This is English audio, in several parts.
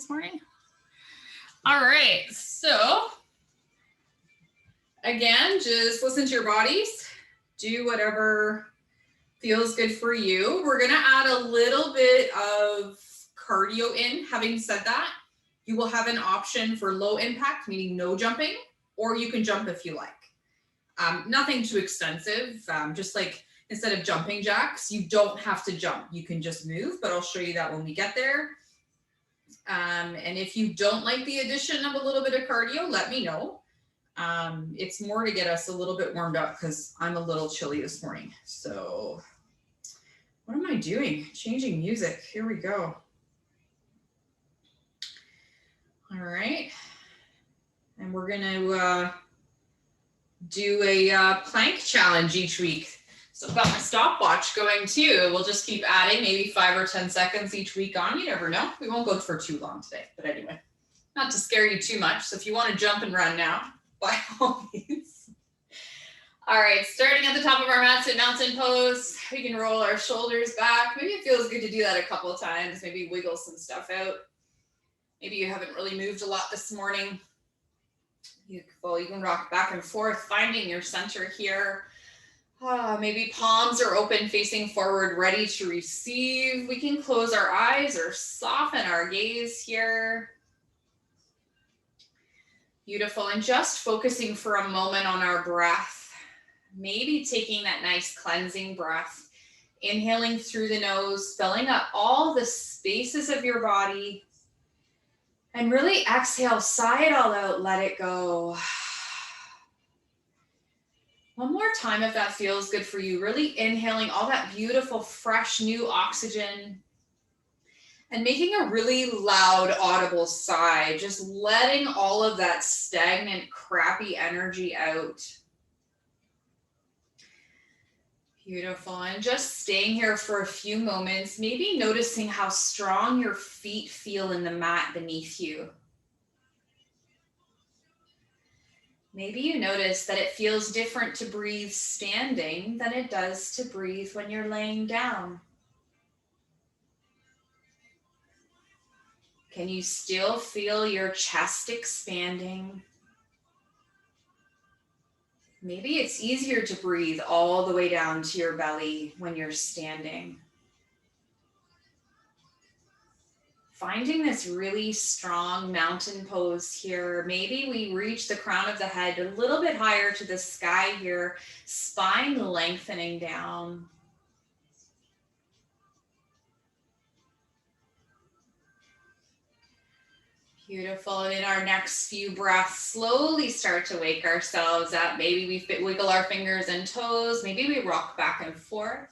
this morning? All right, so again, just listen to your bodies. Do whatever feels good for you. We're gonna add a little bit of cardio in. Having said that, you will have an option for low impact, meaning no jumping, or you can jump if you like. Nothing too extensive, just like instead of jumping jacks, you don't have to jump. You can just move, but I'll show you that when we get there. And if you don't like the addition of a little bit of cardio, let me know. It's more to get us a little bit warmed up because I'm a little chilly this morning. So what am I doing? Changing music. Here we go. All right. And we're going to do a plank challenge each week. So I've got my stopwatch going too. We'll just keep adding maybe 5 or 10 seconds each week on. You never know. We won't go for too long today. But anyway, not to scare you too much. So if you want to jump and run now, by all means. All right, starting at the top of our mat, sit mountain pose. We can roll our shoulders back. Maybe it feels good to do that a couple of times. Maybe wiggle some stuff out. Maybe you haven't really moved a lot this morning. You can rock back and forth, finding your center here. Maybe palms are open, facing forward, ready to receive. We can close our eyes or soften our gaze here. Beautiful. And just focusing for a moment on our breath. Maybe taking that nice cleansing breath. Inhaling through the nose, filling up all the spaces of your body. And really exhale, sigh it all out, let it go. One more time if that feels good for you. Really inhaling all that beautiful, fresh, new oxygen. And making a really loud, audible sigh. Just letting all of that stagnant, crappy energy out. Beautiful. And just staying here for a few moments. Maybe noticing how strong your feet feel in the mat beneath you. Maybe you notice that it feels different to breathe standing than it does to breathe when you're laying down. Can you still feel your chest expanding? Maybe it's easier to breathe all the way down to your belly when you're standing. Finding this really strong mountain pose here. Maybe we reach the crown of the head a little bit higher to the sky here, spine lengthening down. Beautiful. And in our next few breaths, slowly start to wake ourselves up. Maybe we wiggle our fingers and toes. Maybe we rock back and forth.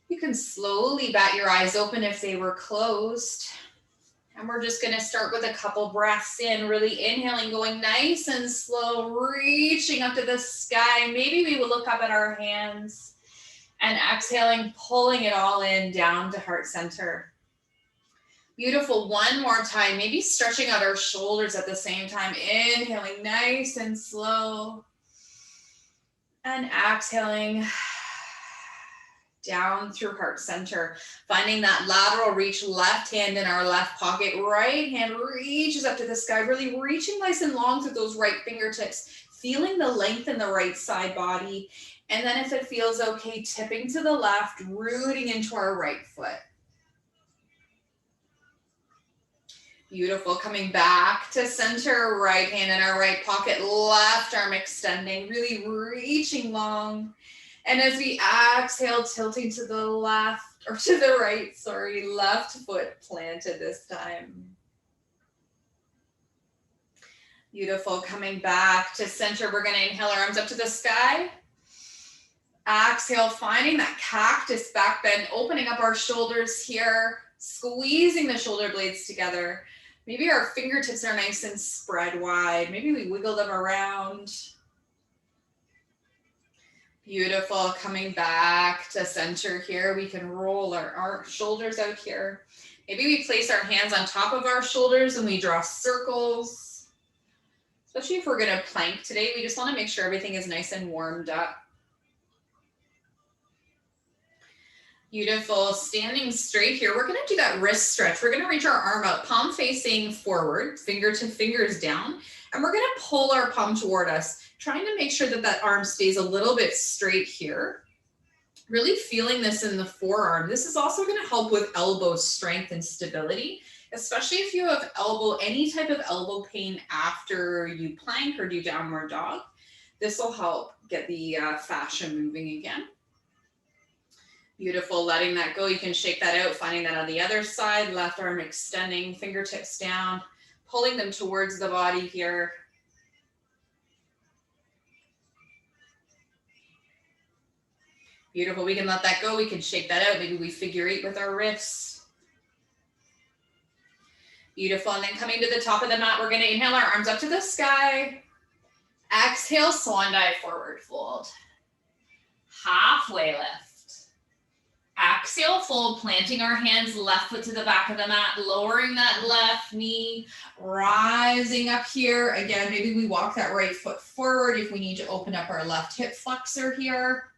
You can slowly bat your eyes open if they were closed. And we're just going to start with a couple breaths in, really inhaling, going nice and slow, reaching up to the sky. Maybe we will look up at our hands and exhaling, pulling it all in down to heart center. Beautiful. One more time, maybe stretching out our shoulders at the same time. Inhaling nice and slow. And exhaling down through heart center. Finding that lateral reach, left hand in our left pocket, right hand reaches up to the sky, really reaching nice and long through those right fingertips, feeling the length in the right side body. And then if it feels okay, tipping to the left, rooting into our right foot. Beautiful. Coming back to center, right hand in our right pocket, left arm extending, really reaching long. And as we exhale, tilting to the left, or to the right, sorry, left foot planted this time. Beautiful. Coming back to center, we're going to inhale our arms up to the sky. Exhale, finding that cactus back bend, opening up our shoulders here, squeezing the shoulder blades together. Maybe our fingertips are nice and spread wide. Maybe we wiggle them around. Beautiful. Coming back to center here. We can roll our shoulders out here. Maybe we place our hands on top of our shoulders and we draw circles. Especially if we're going to plank today, we just want to make sure everything is nice and warmed up. Beautiful. Standing straight here. We're going to do that wrist stretch. We're going to reach our arm up, palm facing forward, finger to fingers down. And we're going to pull our palm toward us, trying to make sure that that arm stays a little bit straight here. Really feeling this in the forearm. This is also going to help with elbow strength and stability, especially if you have any type of elbow pain after you plank or do downward dog. This will help get the fascia moving again. Beautiful, letting that go. You can shake that out, finding that on the other side, left arm extending, fingertips down, pulling them towards the body here. Beautiful, we can let that go. We can shake that out. Maybe we figure eight with our wrists. Beautiful, and then coming to the top of the mat, we're gonna inhale our arms up to the sky. Exhale, swan dive, forward fold. Halfway lift. Exhale, fold, planting our hands, left foot to the back of the mat, lowering that left knee, rising up here. Again, maybe we walk that right foot forward if we need to open up our left hip flexor here.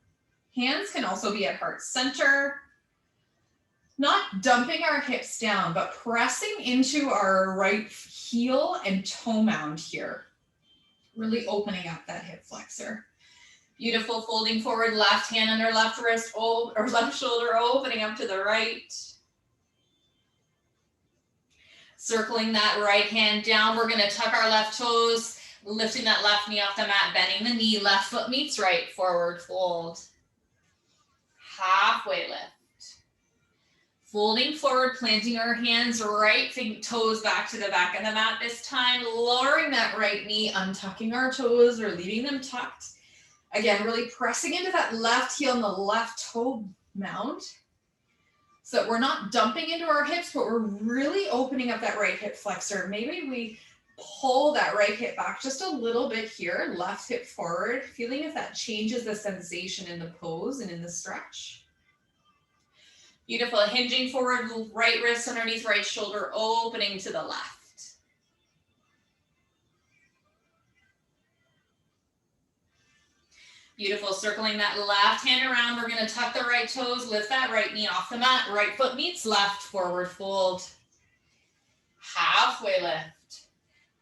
Hands can also be at heart center. Not dumping our hips down, but pressing into our right heel and toe mound here. Really opening up that hip flexor. Beautiful, folding forward, left hand under left wrist, or left shoulder, opening up to the right. Circling that right hand down, we're gonna tuck our left toes, lifting that left knee off the mat, bending the knee, left foot meets right, forward fold. Halfway lift. Folding forward, planting our hands, right toes back to the back of the mat this time, lowering that right knee, untucking our toes or leaving them tucked. Again, really pressing into that left heel and the left toe mound so that we're not dumping into our hips, but we're really opening up that right hip flexor. Maybe we pull that right hip back just a little bit here, left hip forward, feeling if that changes the sensation in the pose and in the stretch. Beautiful, hinging forward, right wrist underneath right shoulder, opening to the left. Beautiful, circling that left hand around. We're gonna tuck the right toes, lift that right knee off the mat. Right foot meets left, forward fold. Halfway lift.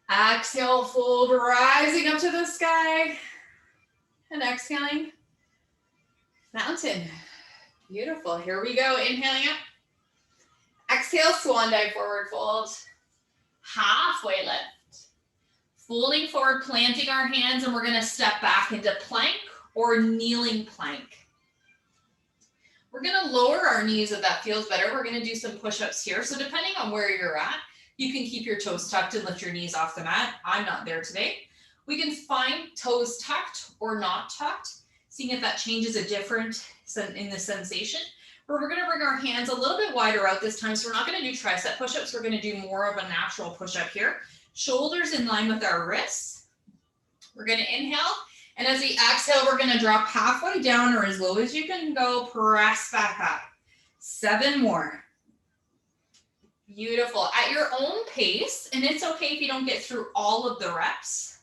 Exhale, fold, rising up to the sky. And exhaling, mountain. Beautiful, here we go, inhaling up. Exhale, swan dive, forward fold. Halfway lift. Folding forward, planting our hands, and we're gonna step back into plank or kneeling plank. We're gonna lower our knees if that feels better. We're gonna do some push-ups here. So depending on where you're at, you can keep your toes tucked and lift your knees off the mat. I'm not there today. We can find toes tucked or not tucked, seeing if that changes a difference in the sensation. But we're gonna bring our hands a little bit wider out this time. So we're not gonna do tricep push-ups. We're gonna do more of a natural push-up here. Shoulders in line with our wrists. We're gonna inhale. And as we exhale, we're gonna drop halfway down or as low as you can go, press back up. 7 more. Beautiful, at your own pace, and it's okay if you don't get through all of the reps.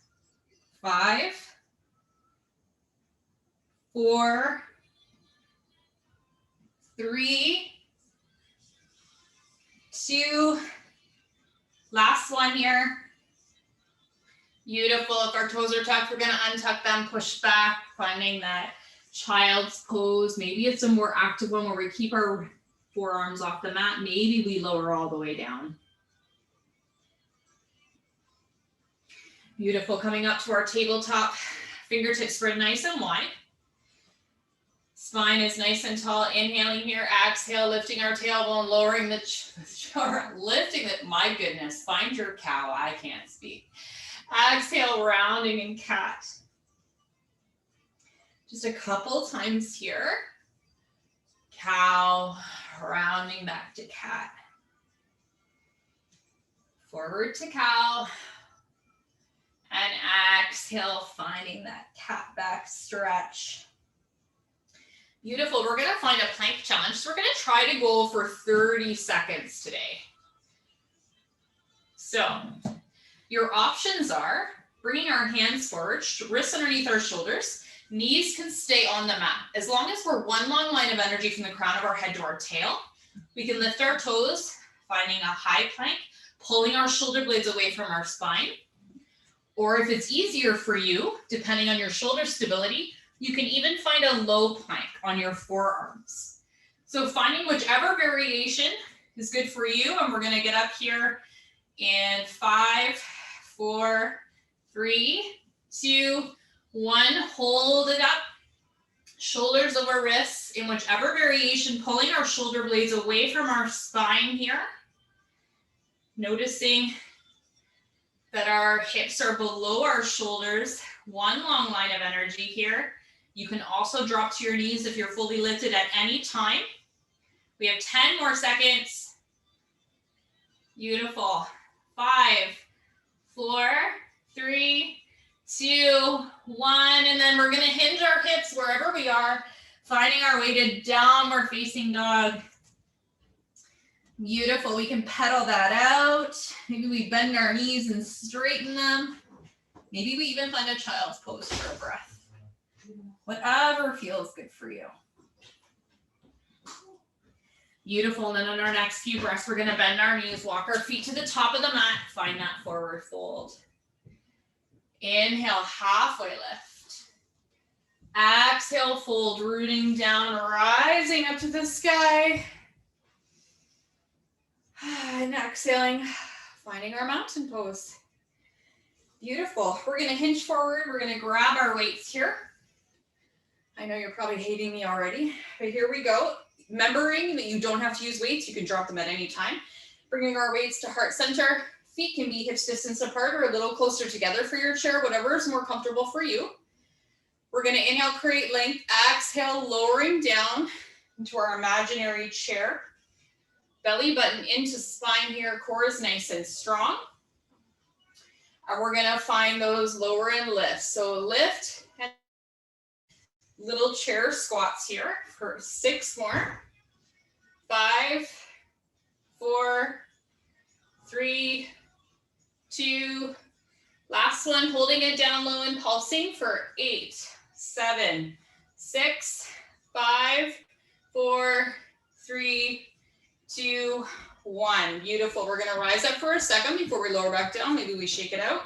5, 4, 3, 2, last one here. Beautiful. If our toes are tucked, we're going to untuck them, push back, finding that child's pose. Maybe it's a more active one where we keep our forearms off the mat. Maybe we lower all the way down. Beautiful. Coming up to our tabletop. Fingertips spread nice and wide. Spine is nice and tall. Inhaling here. Exhale, lifting our tailbone, lowering the lifting it. My goodness. Find your cow. I can't speak. Exhale, rounding in cat. Just a couple times here. Cow, rounding back to cat. Forward to cow. And exhale, finding that cat back stretch. Beautiful. We're going to find a plank challenge. So we're going to try to go for 30 seconds today. So your options are bringing our hands forward, wrists underneath our shoulders, Knees can stay on the mat. As long as we're one long line of energy from the crown of our head to our tail, we can lift our toes, finding a high plank, pulling our shoulder blades away from our spine. Or if it's easier for you, depending on your shoulder stability, you can even find a low plank on your forearms. So finding whichever variation is good for you. And we're gonna get up here in 5, 4, 3, 2, 1. Hold it up. Shoulders over wrists in whichever variation, pulling our shoulder blades away from our spine here. Noticing that our hips are below our shoulders. One long line of energy here. You can also drop to your knees if you're fully lifted at any time. We have 10 more seconds. Beautiful. 5, 4, 3, 2, 1. And then we're gonna hinge our hips wherever we are, finding our way to downward facing dog. Beautiful, we can pedal that out. Maybe we bend our knees and straighten them. Maybe we even find a child's pose for a breath. Whatever feels good for you. Beautiful, and then on our next few breaths, we're gonna bend our knees, walk our feet to the top of the mat, find that forward fold. Inhale, halfway lift. Exhale, fold, rooting down, rising up to the sky. And exhaling, finding our mountain pose. Beautiful. We're gonna hinge forward. We're gonna grab our weights here. I know you're probably hating me already, but here we go. Remembering that you don't have to use weights, you can drop them at any time. Bringing our weights to heart center. Feet can be hips distance apart or a little closer together for your chair, whatever is more comfortable for you. We're gonna inhale, create length. Exhale, lowering down into our imaginary chair. Belly button into spine here, core is nice and strong. And we're gonna find those lower end lifts. So lift and little chair squats here for 6 more. 5, 4, 3, 2, last one, holding it down low and pulsing for 8, 7, 6, 5, 4, 3, 2, 1. Beautiful. We're going to rise up for a second before we lower back down. Maybe we shake it out.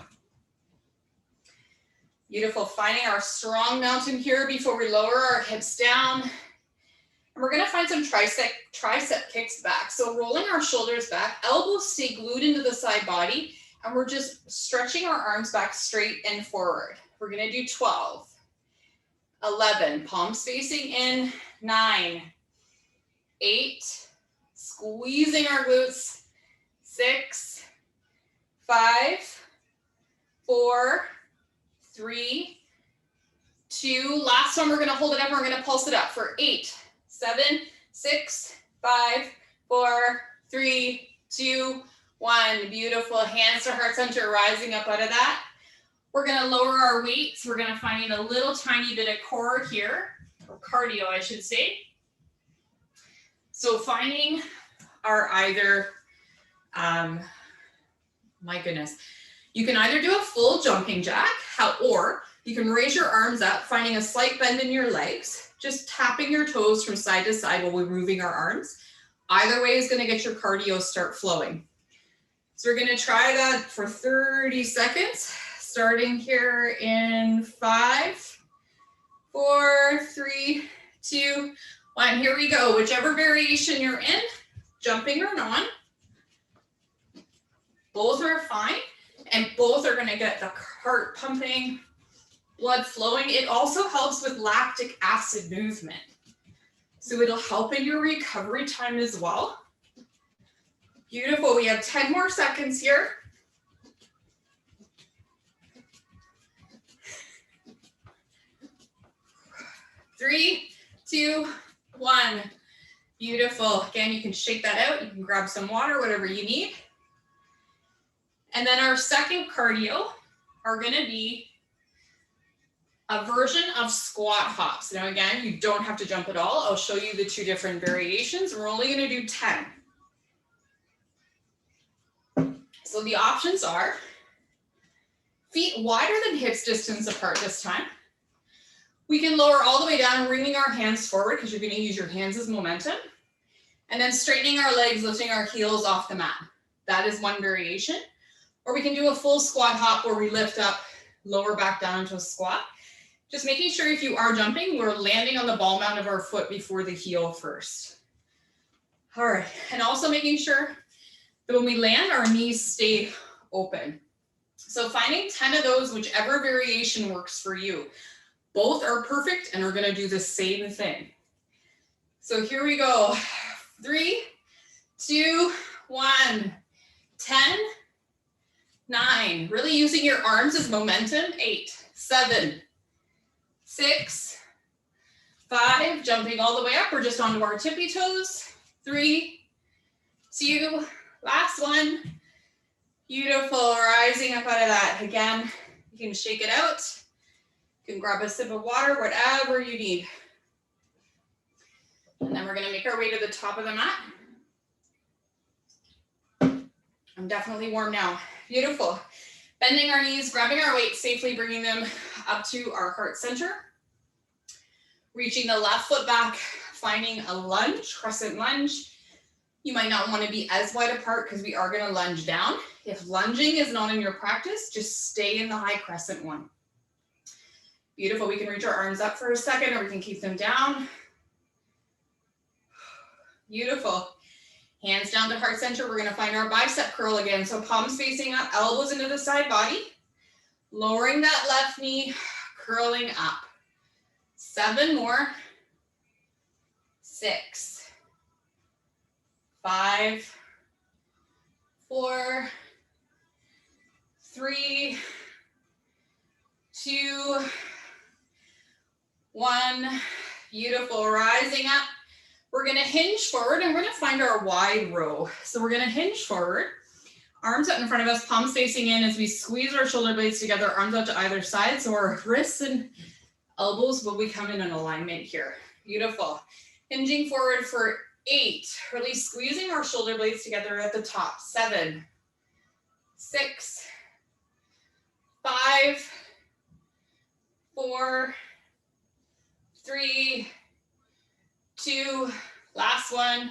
Beautiful. Finding our strong mountain here before we lower our hips down. And we're going to find some tricep kicks back. So rolling our shoulders back, elbows stay glued into the side body, and we're just stretching our arms back straight and forward. We're going to do 12, 11, palms facing in, 9, 8, squeezing our glutes, 6, 5, 4, 3, 2. Last one, we're gonna hold it up and we're gonna pulse it up for 8, 7, 6, 5, 4, 3, 2, 1. Beautiful. Hands to heart center, rising up out of that. We're gonna lower our weights. We're gonna find a little tiny bit of core here, or cardio, I should say. So finding our either, my goodness, you can either do a full jumping jack, or you can raise your arms up, finding a slight bend in your legs, just tapping your toes from side to side while we're moving our arms. Either way is gonna get your cardio start flowing. So we're gonna try that for 30 seconds, starting here in 5, 4, 3, 2, 1. Here we go. Whichever variation you're in, jumping or non, both are fine, and both are gonna get the heart pumping, blood flowing. It also helps with lactic acid movement. So it'll help in your recovery time as well. Beautiful, we have 10 more seconds here. Three, 2, 1. Beautiful. Again, you can shake that out. You can grab some water, whatever you need. And then our second cardio are going to be a version of squat hops. Now, again, you don't have to jump at all. I'll show you the 2 different variations. We're only going to do 10. So the options are feet wider than hips distance apart this time. We can lower all the way down, bringing our hands forward because you're going to use your hands as momentum. And then straightening our legs, lifting our heels off the mat. That is one variation. Or we can do a full squat hop where we lift up, lower back down into a squat. Just making sure if you are jumping, we're landing on the ball mount of our foot before the heel first. All right, and also making sure that when we land, our knees stay open. So finding 10 of those, whichever variation works for you. Both are perfect and are gonna do the same thing. So here we go. 3, 2, 1, 10, 9. Really using your arms as momentum. 8, 7, 6, 5. Jumping all the way up. We're just onto our tippy toes. 3, 2. Last one. Beautiful. Rising up out of that. Again, you can shake it out. You can grab a sip of water, whatever you need. And then we're going to make our way to the top of the mat. I'm definitely warm now. Beautiful. Bending our knees, grabbing our weights safely, bringing them up to our heart center. Reaching the left foot back, finding a lunge, crescent lunge. You might not want to be as wide apart because we are going to lunge down. If lunging is not in your practice, just stay in the high crescent one. Beautiful. We can reach our arms up for a second or we can keep them down. Beautiful. Hands down to heart center. We're going to find our bicep curl again. So palms facing up, elbows into the side body. Lowering that left knee, curling up. 7 more. 6, 5, 4, 3, 2, 1. Beautiful. Rising up. We're going to hinge forward and we're going to find our wide row. So we're going to hinge forward, arms out in front of us, palms facing in as we squeeze our shoulder blades together, arms out to either side. So our wrists and elbows will become in an alignment here. Beautiful. Hinging forward for 8. Really squeezing our shoulder blades together at the top. 7, 6, 5, 4, 3, 2, last one.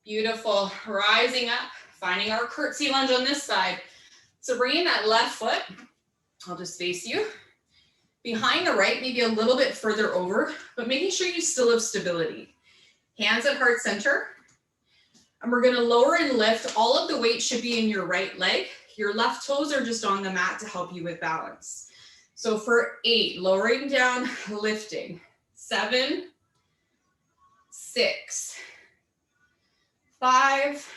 Beautiful. Rising up, finding our curtsy lunge on this side. So bringing that left foot, I'll just face you, behind the right, maybe a little bit further over, but making sure you still have stability. Hands at heart center. And we're going to lower and lift. All of the weight should be in your right leg. Your left toes are just on the mat to help you with balance. So for 8, lowering down, lifting. 7, 6, 5,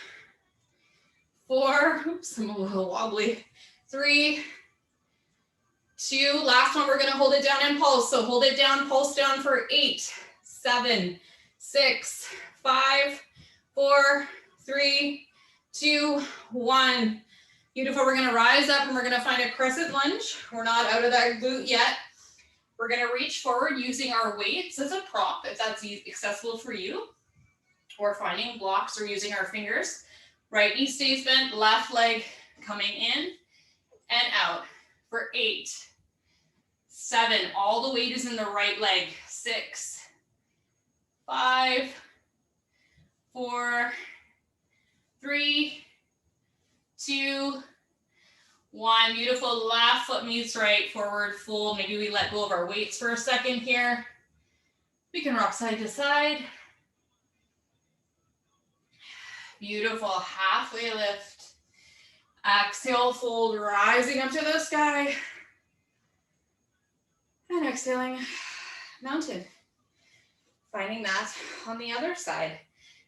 4, oops, I'm a little wobbly. 3, 2, last one, we're going to hold it down and pulse. So hold it down, pulse down for 8, 7, 6, 5, 4, 3, 2, 1. Beautiful. We're going to rise up and we're going to find a crescent lunge. We're not out of that glute yet. We're going to reach forward using our weights as a prop, if that's accessible for you, or finding blocks or using our fingers. Right knee stays bent, left leg coming in and out for 8, 7. All the weight is in the right leg. 6, 5, 4, 3, 2, 1. Beautiful. Left foot meets right, forward fold. Maybe we let go of our weights for a second here. We can rock side to side. Beautiful. Halfway lift. Exhale, fold, rising up to the sky. And exhaling, mountain. Finding that on the other side.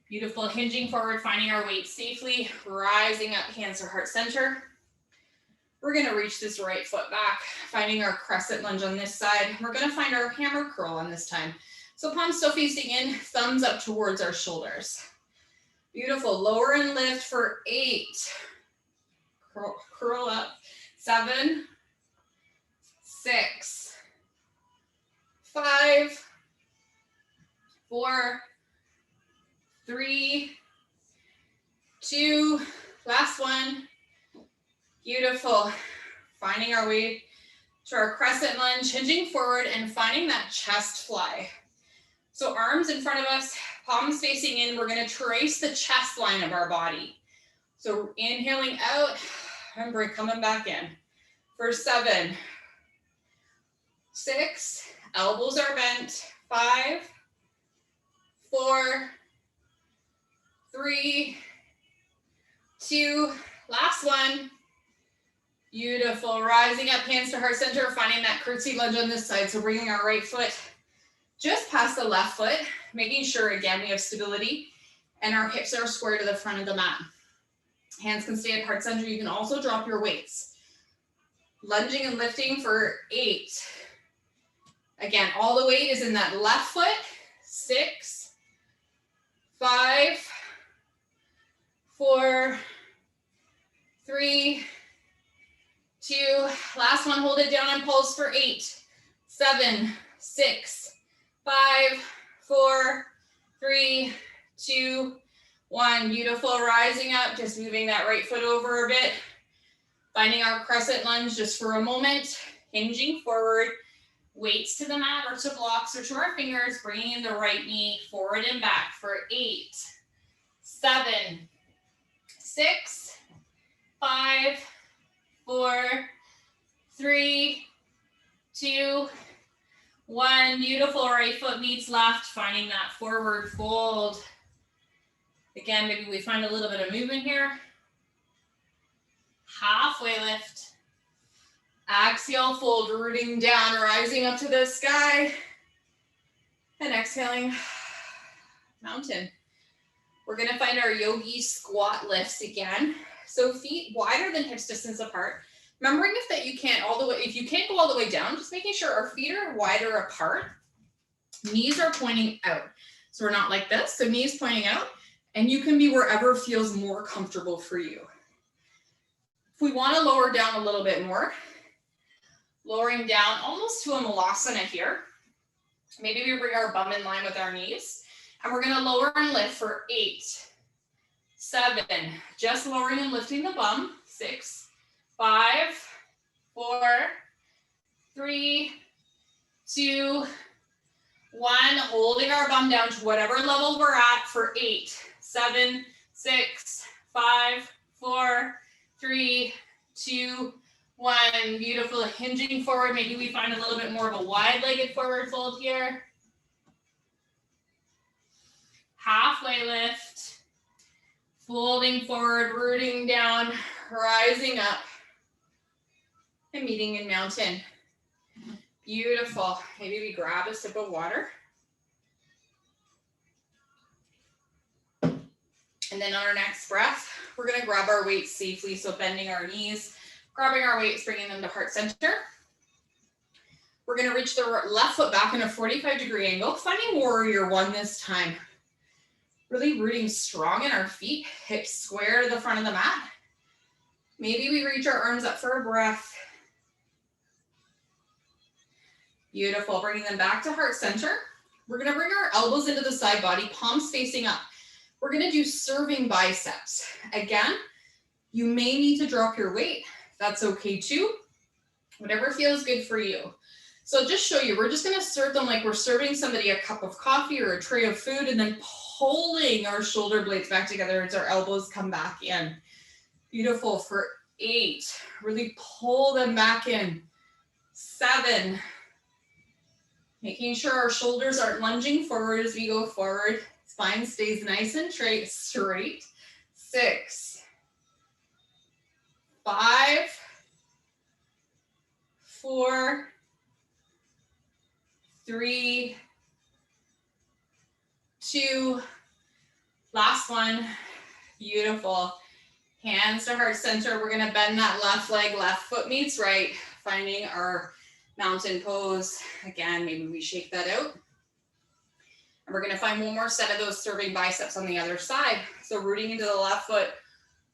Beautiful. Hinging forward, finding our weight safely, rising up, hands to heart center. We're going to reach this right foot back, finding our crescent lunge on this side. We're going to find our hammer curl on this time. So palms still facing in, thumbs up towards our shoulders. Beautiful. Lower and lift for 8. Curl up. 7, 6, 5, 4, 3, 2, last one. Beautiful. Finding our way to our crescent lunge, hinging forward and finding that chest fly. So arms in front of us, palms facing in. We're going to trace the chest line of our body. So inhaling out and coming back in. For 7, 6, elbows are bent. 5, 4, 3, 2, last one. Beautiful. Rising up, hands to heart center, finding that curtsy lunge on this side. So bringing our right foot just past the left foot, making sure, again, we have stability and our hips are square to the front of the mat. Hands can stay at heart center. You can also drop your weights. Lunging and lifting for 8. Again, all the weight is in that left foot. 6, 5, 4, 3, 2. Last one, hold it down and pulse for 8, 7, 6, 5, 4, 3, 2, 1. Beautiful. Rising up, just moving that right foot over a bit. Finding our crescent lunge just for a moment. Hinging forward. Weights to the mat or to blocks or to our fingers. Bringing the right knee forward and back for 8, 7, 6, 5, 4, 3, 2, 1. Beautiful. Right foot meets left, finding that forward fold. Again, maybe we find a little bit of movement here. Halfway lift. Exhale, fold, rooting down, rising up to the sky. And exhaling, mountain. We're gonna find our yogi squat lifts again. So feet wider than hips distance apart. Remembering if you can't go all the way down, just making sure our feet are wider apart. Knees are pointing out. So we're not like this, so knees pointing out, and you can be wherever feels more comfortable for you. If we wanna lower down a little bit more, lowering down almost to a malasana here. Maybe we bring our bum in line with our knees, and we're gonna lower and lift for 8, 7, just lowering and lifting the bum. 6, 5, 4, 3, 2, 1. Holding our bum down to whatever level we're at for 8, 7, 6, 5, 4, 3, 2, 1. Beautiful. Hinging forward. Maybe we find a little bit more of a wide-legged forward fold here. Halfway lift. Folding forward, rooting down, rising up, and meeting in mountain. Beautiful. Maybe we grab a sip of water. And then on our next breath, we're going to grab our weights safely. So bending our knees, grabbing our weights, bringing them to heart center. We're going to reach the left foot back in a 45-degree angle, finding warrior one this time. Really rooting strong in our feet, hips square to the front of the mat. Maybe we reach our arms up for a breath. Beautiful. Bringing them back to heart center. We're going to bring our elbows into the side body, palms facing up. We're going to do serving biceps. Again, you may need to drop your weight. That's okay too. Whatever feels good for you. So just show you, we're just going to serve them like we're serving somebody a cup of coffee or a tray of food, and then pulling our shoulder blades back together as our elbows come back in. Beautiful. For 8, really pull them back in. 7, making sure our shoulders aren't lunging forward as we go forward. Spine stays nice and straight. 6, 5, 4, 3, 2, last one. Beautiful. Hands to heart center. We're going to bend that left leg, left foot meets right, finding our mountain pose. Again, maybe we shake that out. And we're going to find one more set of those serving biceps on the other side. So rooting into the left foot,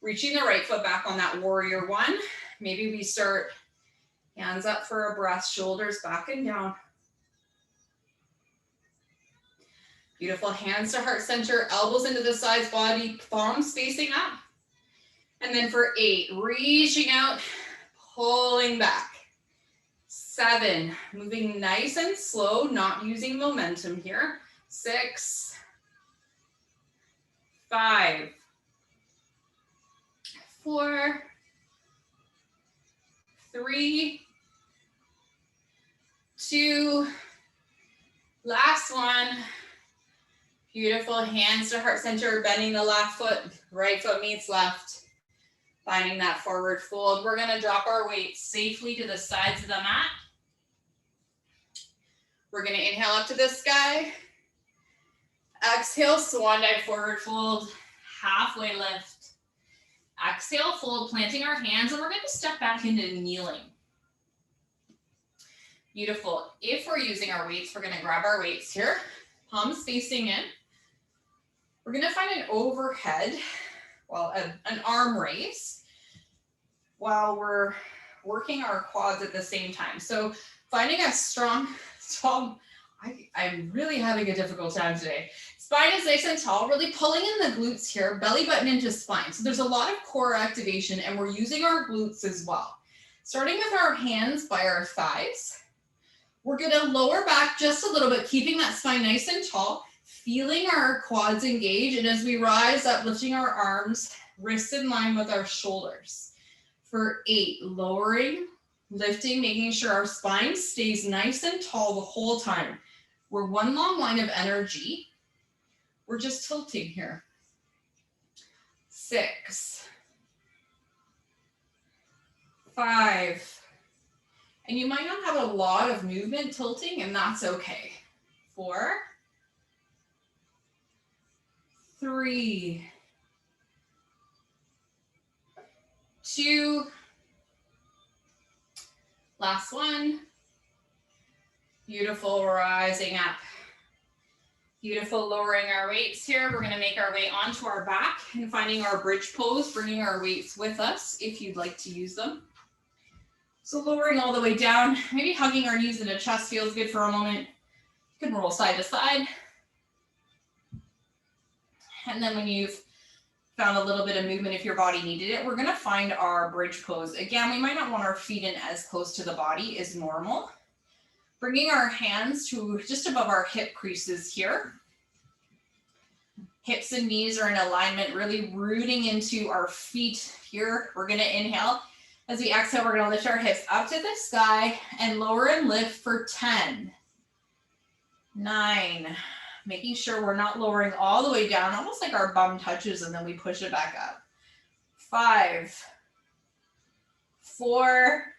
reaching the right foot back on that warrior one. Maybe we start hands up for a breath, shoulders back and down. Beautiful. Hands to heart center, elbows into the sides body, palms facing up. And then for 8, reaching out, pulling back. 7, moving nice and slow, not using momentum here. 6, 5, 4, 3, 2, last one. Beautiful, hands to heart center, bending the left foot, right foot meets left. Finding that forward fold. We're gonna drop our weight safely to the sides of the mat. We're gonna inhale up to the sky. Exhale, swan dive, forward fold, halfway lift. Exhale, fold, planting our hands, and we're gonna step back into kneeling. Beautiful. If we're using our weights, we're gonna grab our weights here, palms facing in. We're gonna find an overhead, an arm raise, while we're working our quads at the same time. So finding a strong, I'm really having a difficult time today. Spine is nice and tall, really pulling in the glutes here, belly button into spine. So there's a lot of core activation, and we're using our glutes as well. Starting with our hands by our thighs, we're gonna lower back just a little bit, keeping that spine nice and tall, feeling our quads engage, and as we rise up, lifting our arms, wrists in line with our shoulders. For 8, lowering, lifting, making sure our spine stays nice and tall the whole time. We're one long line of energy. We're just tilting here. 6, 5, and you might not have a lot of movement tilting, and that's okay. 4, 3, 2, last one. Beautiful, rising up. Beautiful, lowering our weights here. We're gonna make our way onto our back and finding our bridge pose, bringing our weights with us if you'd like to use them. So lowering all the way down, maybe hugging our knees into chest feels good for a moment. You can roll side to side. And then when you've found a little bit of movement, if your body needed it, we're gonna find our bridge pose. Again, we might not want our feet in as close to the body as normal. Bringing our hands to just above our hip creases here. Hips and knees are in alignment, really rooting into our feet here. We're gonna inhale. As we exhale, we're gonna lift our hips up to the sky and lower and lift for 10, 9, making sure we're not lowering all the way down, almost like our bum touches and then we push it back up. 5, 4,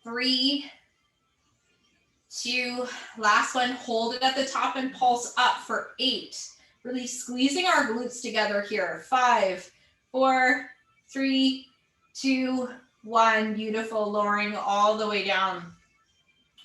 3, 2, last one, hold it at the top and pulse up for 8. Really squeezing our glutes together here. 5, 4, 3, 2, 1, beautiful, lowering all the way down.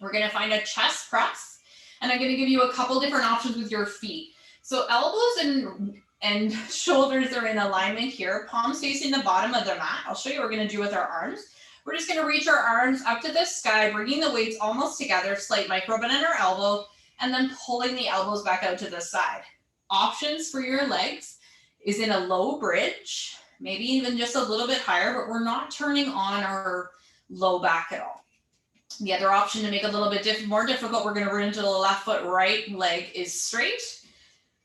We're gonna find a chest press, and I'm gonna give you a couple different options with your feet. So elbows and shoulders are in alignment here, palms facing the bottom of the mat. I'll show you what we're gonna do with our arms. We're just gonna reach our arms up to the sky, bringing the weights almost together, slight micro bend in our elbow, and then pulling the elbows back out to the side. Options for your legs is in a low bridge, maybe even just a little bit higher, but we're not turning on our low back at all. The other option to make it a little bit more difficult, we're gonna run into the left foot, right leg is straight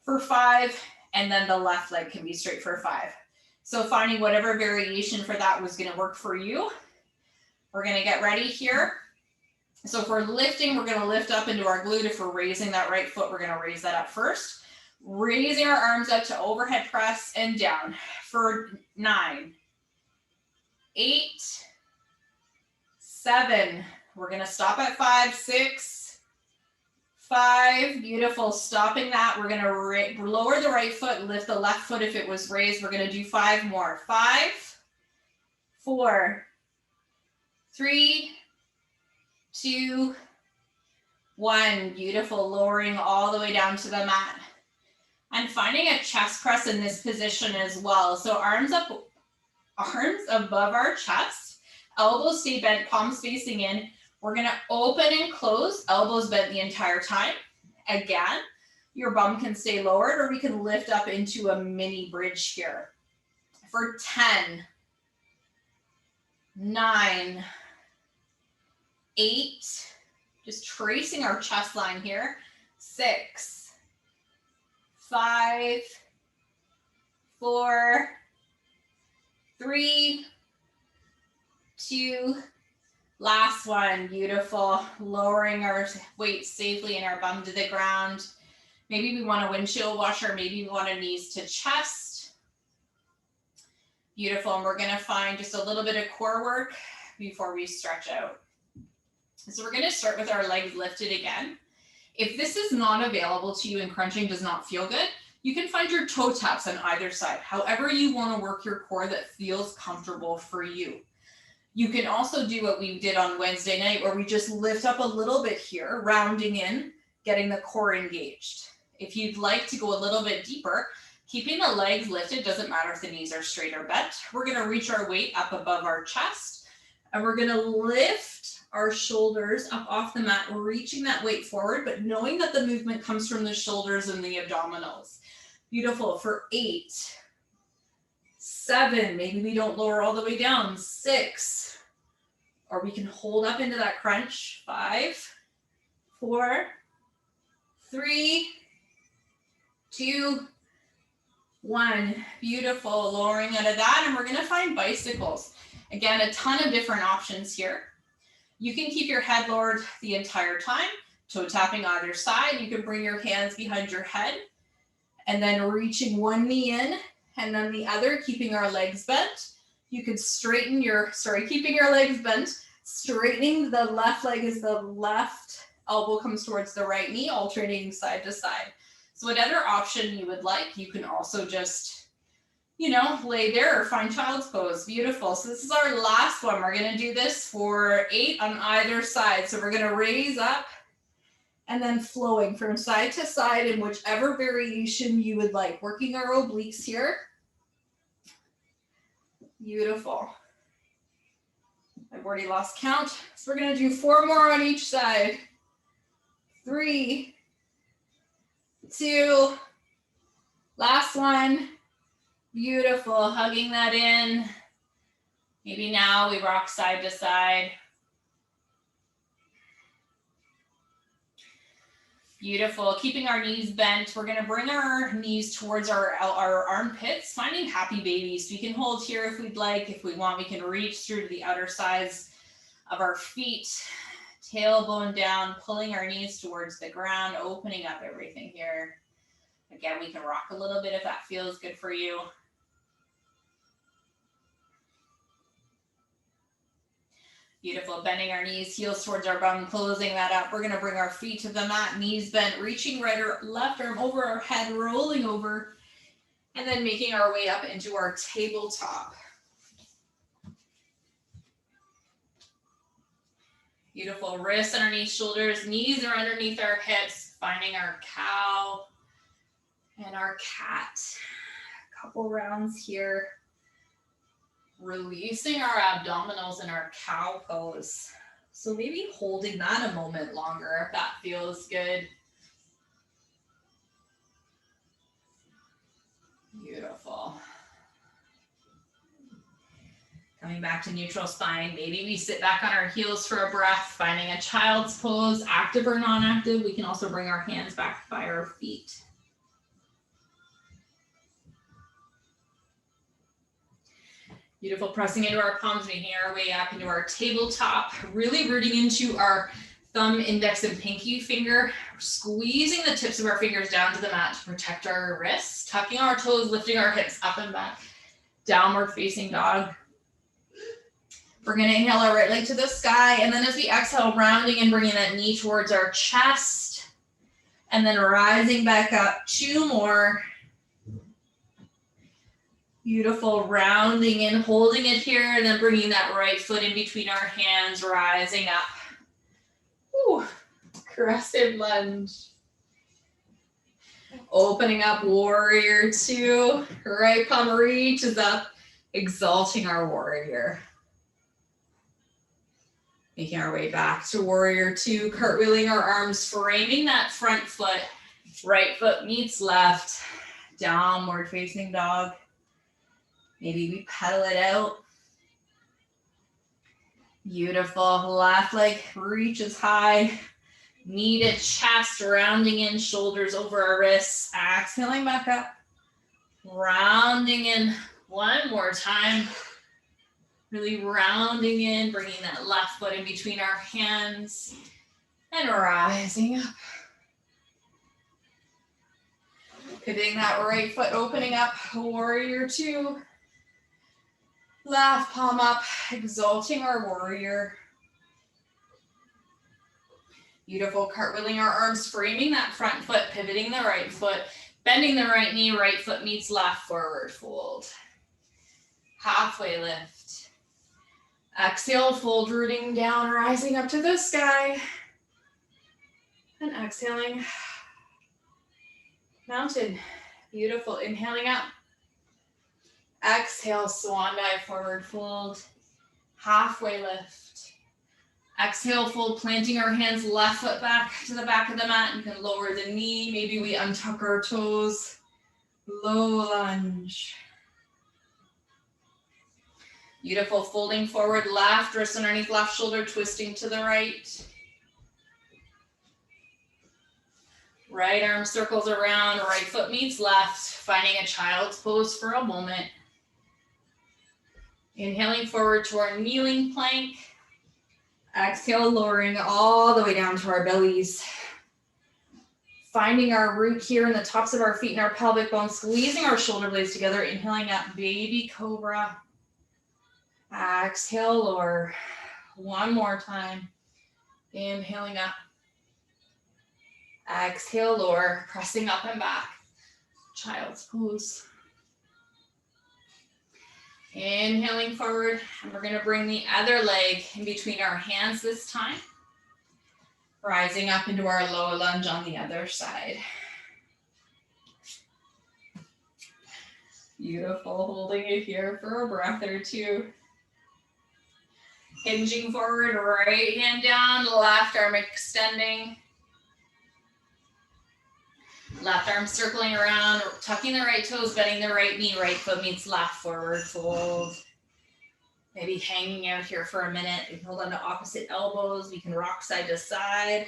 for 5, and then the left leg can be straight for 5. So finding whatever variation for that was gonna work for you. We're gonna get ready here. So if we're lifting, we're gonna lift up into our glute. If we're raising that right foot, we're gonna raise that up first. Raising our arms up to overhead press and down for 9, 8, 7. We're gonna stop at 5, 6, 5. Beautiful, stopping that. We're gonna lower the right foot, lift the left foot if it was raised. We're gonna do 5 more. 5, 4, 3, 2, 1. Beautiful, lowering all the way down to the mat. And finding a chest press in this position as well. So arms up, arms above our chest, elbows stay bent, palms facing in. We're gonna open and close, elbows bent the entire time. Again, your bum can stay lowered, or we can lift up into a mini bridge here. For 10, 9, 8, just tracing our chest line here. 6, 5, 4, 3, 2, last one. Beautiful. Lowering our weight safely and our bum to the ground. Maybe we want a windshield washer. Maybe we want a knees to chest. Beautiful. And we're going to find just a little bit of core work before we stretch out. So we're going to start with our legs lifted again. If this is not available to you and crunching does not feel good, you can find your toe taps on either side. However you want to work your core that feels comfortable for you. You can also do what we did on Wednesday night where we just lift up a little bit here, rounding in, getting the core engaged. If you'd like to go a little bit deeper, keeping the legs lifted, doesn't matter if the knees are straight or bent. We're going to reach our weight up above our chest and we're going to lift our shoulders up off the mat, reaching that weight forward, but knowing that the movement comes from the shoulders and the abdominals. Beautiful. For 8, 7, maybe we don't lower all the way down. 6, or we can hold up into that crunch. 5, 4, 3, 2, 1. Beautiful. Lowering out of that, and we're going to find bicycles. Again, a ton of different options here. You can keep your head lowered the entire time, toe tapping either side. You can bring your hands behind your head and then reaching one knee in and then the other, keeping our legs bent. You could straighten your, keeping your legs bent, straightening the left leg as the left elbow comes towards the right knee, alternating side to side. So whatever option you would like, you can also just, lay there or find child's pose. Beautiful. So this is our last one. We're going to do this for 8 on either side. So we're going to raise up and then flowing from side to side in whichever variation you would like. Working our obliques here. Beautiful. I've already lost count. So we're going to do 4 more on each side. 3, 2, last one. Beautiful, hugging that in. Maybe now we rock side to side. Beautiful, keeping our knees bent. We're gonna bring our knees towards our armpits, finding happy babies. We can hold here if we'd like. If we want, we can reach through to the outer sides of our feet, tailbone down, pulling our knees towards the ground, opening up everything here. Again, we can rock a little bit if that feels good for you. Beautiful, bending our knees, heels towards our bum, closing that up. We're gonna bring our feet to the mat, knees bent, reaching right or left arm over our head, rolling over, and then making our way up into our tabletop. Beautiful, wrists underneath shoulders, knees are underneath our hips, finding our cow and our cat. A couple rounds here. Releasing our abdominals in our cow pose. So maybe holding that a moment longer if that feels good. Beautiful. Coming back to neutral spine. Maybe we sit back on our heels for a breath, finding a child's pose, active or non-active. We can also bring our hands back by our feet. Beautiful, pressing into our palms, making our way up into our tabletop, really rooting into our thumb, index, and pinky finger, squeezing the tips of our fingers down to the mat to protect our wrists, tucking our toes, lifting our hips up and back, downward facing dog. We're gonna inhale our right leg to the sky, and then as we exhale, rounding and bringing that knee towards our chest, and then rising back up, 2 more. Beautiful, rounding in, holding it here, and then bringing that right foot in between our hands, rising up. Whew. Crescent lunge. Opening up, warrior 2. Right palm reaches up, exalting our warrior. Making our way back to warrior 2, cartwheeling our arms, framing that front foot. Right foot meets left, downward facing dog. Maybe we pedal it out. Beautiful. Left leg reaches high. Knee to chest, rounding in, shoulders over our wrists. Exhaling back up. Rounding in one more time. Really rounding in, bringing that left foot in between our hands. And rising up. Pivoting that right foot, opening up, warrior two. Left palm up, exalting our warrior. Beautiful, cartwheeling our arms, framing that front foot, pivoting the right foot, bending the right knee, right foot meets left, forward fold. Halfway lift. Exhale, fold, rooting down, rising up to the sky. And exhaling. Mountain. Beautiful, inhaling up. Exhale, swan dive, forward fold. Halfway lift. Exhale, fold, planting our hands, left foot back to the back of the mat. You can lower the knee. Maybe we untuck our toes. Low lunge. Beautiful, folding forward, left wrist underneath left shoulder, twisting to the right. Right arm circles around, right foot meets left, finding a child's pose for a moment. Inhaling forward to our kneeling plank. Exhale, lowering all the way down to our bellies. Finding our root here in the tops of our feet and our pelvic bones, squeezing our shoulder blades together, inhaling up, baby cobra. Exhale, lower. One more time. Inhaling up. Exhale, lower, pressing up and back. Child's pose. Inhaling forward, and we're gonna bring the other leg in between our hands this time. Rising up into our low lunge on the other side. Beautiful, holding it here for a breath or two. Hinging forward, right hand down, left arm extending. Left arm circling around, tucking the right toes, bending the right knee, right foot meets left, forward fold. Maybe hanging out here for a minute. We can hold on to opposite elbows. We can rock side to side.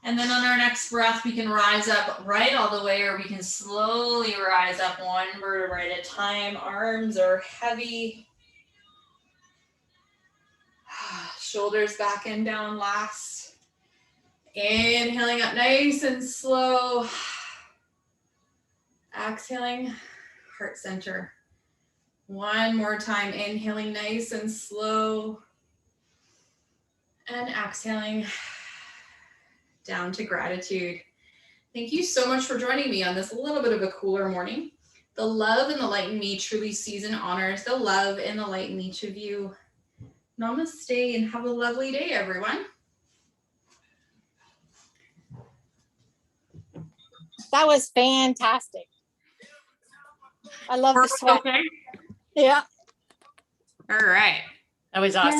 And then on our next breath, we can rise up right all the way, or we can slowly rise up one vertebrae at a time. Arms are heavy. Shoulders back and down last. Inhaling up nice and slow. Exhaling, heart center. One more time, inhaling nice and slow. And exhaling down to gratitude. Thank you so much for joining me on this little bit of a cooler morning. The love and the light in me truly sees and honors the love and the light in each of you. Namaste and have a lovely day, everyone. That was fantastic. I love the sweat. Okay. Yeah. All right. That was awesome.